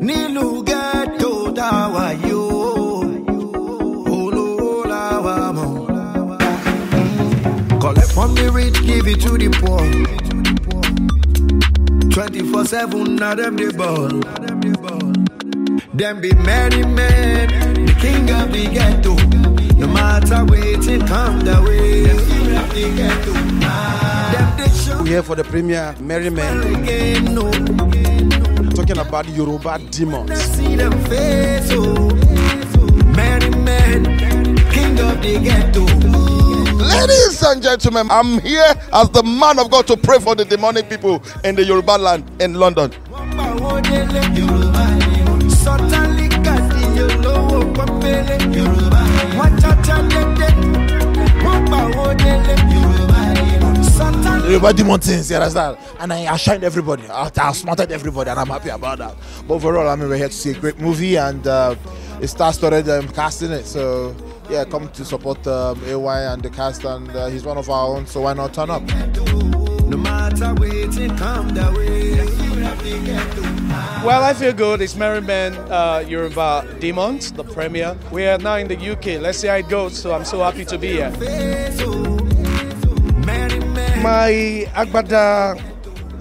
Nilu ghetto dawa yo. Olo lawa mo. Collect from the rich, give it to the poor. 24/7, now them the ball. Them be merry men, the king of the ghetto. No matter waiting, come the way. The king of the ghetto. We're here for the premiere, Merry Men. Talking about Yoruba demons. See them face, oh. Merry Men, king of the ghetto. Ladies and gentlemen, I'm here as the man of God to pray for the demonic people in the Yoruba land in London. Yoruba demon things, you understand? And I shined everybody, I smarted everybody, and I'm happy about that. But overall, I mean, we're here to see a great movie, and it starts already casting it. So yeah, come to support AY and the cast, and he's one of our own, so why not turn up? No matter waiting, come the way. Well, I feel good. It's Merry Men, Yoruba Demons, the premiere. We are now in the UK. Let's see how it goes. So I'm so happy to be here. My agbada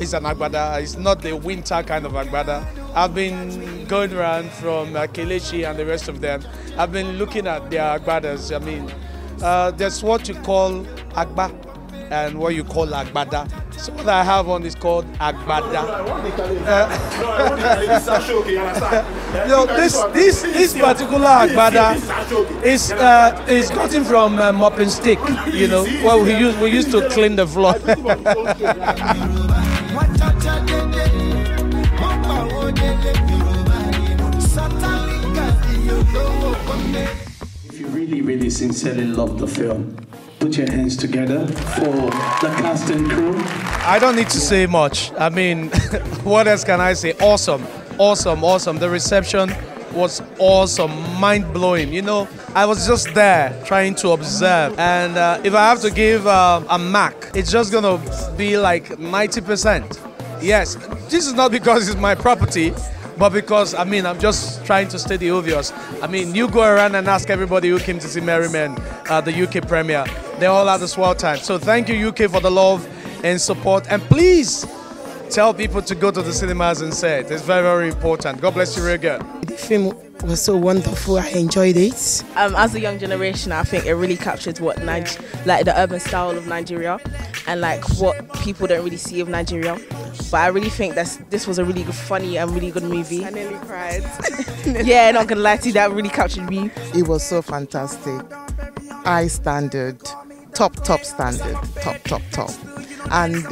is an agbada. It's not the winter kind of agbada. I've been going around from Kelechi and the rest of them. I've been looking at their agbadas. I mean, there's what you call agba and what you call agbada. So what I have on is called agbada. This particular agbada is gotten from mopping stick. You know, well we used to clean the floor. If you really sincerely love the film, put your hands together for the cast and crew. I don't need to say much. I mean, what else can I say? Awesome, awesome, awesome. The reception was awesome, mind-blowing. You know, I was just there trying to observe. And if I have to give a mark, it's just going to be like 90%. Yes, this is not because it's my property, but because, I mean, I'm just trying to state the obvious. I mean, you go around and ask everybody who came to see Merry Men, the UK premiere. They all had a swell time. So thank you, UK, for the love and support. And please tell people to go to the cinemas and see it. It's very, very important. God bless you, real good. The film was so wonderful. I enjoyed it. As a young generation, I think it really captured what like the urban style of Nigeria and like what people don't really see of Nigeria. But I really think this was a really good, funny and really good movie. I nearly cried. Yeah, not gonna lie to you, that really captured me. It was so fantastic. High standard, top standard, top. And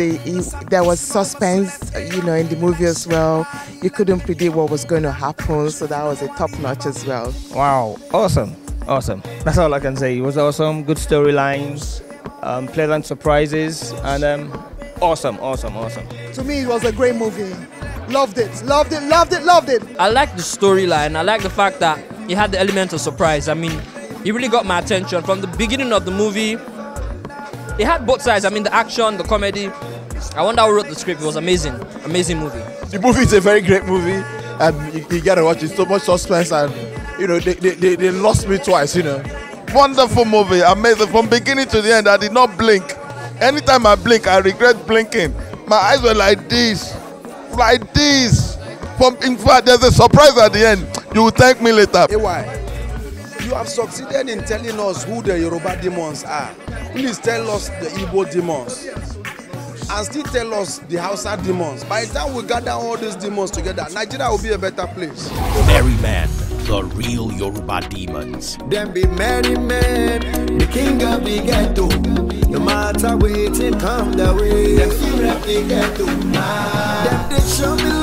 there was suspense, you know, in the movie as well. You couldn't predict what was going to happen, so that was a top notch as well. Wow, awesome. That's all I can say. It was awesome, good storylines, pleasant surprises, and awesome. To me, it was a great movie. Loved it. I like the storyline. I like the fact that it had the element of surprise. I mean, it really got my attention from the beginning of the movie. It had both sides. I mean, the action, the comedy. I wonder who wrote the script. It was amazing movie. The movie is a very great movie, and you gotta watch it. So much suspense, and you know they lost me twice. You know, wonderful movie, amazing from beginning to the end. I did not blink. Anytime I blink, I regret blinking. My eyes were like this. In fact, there's a surprise at the end. You will thank me later. AY, you have succeeded in telling us who the Yoruba demons are. Please tell us the Igbo demons. And still tell us the Hausa demons. By the time we gather all these demons together, Nigeria will be a better place. Merry Men, the real Yoruba demons. Them be merry men, the king of the ghetto. No matter waiting, come the way. Them king of the ghetto. Them they show me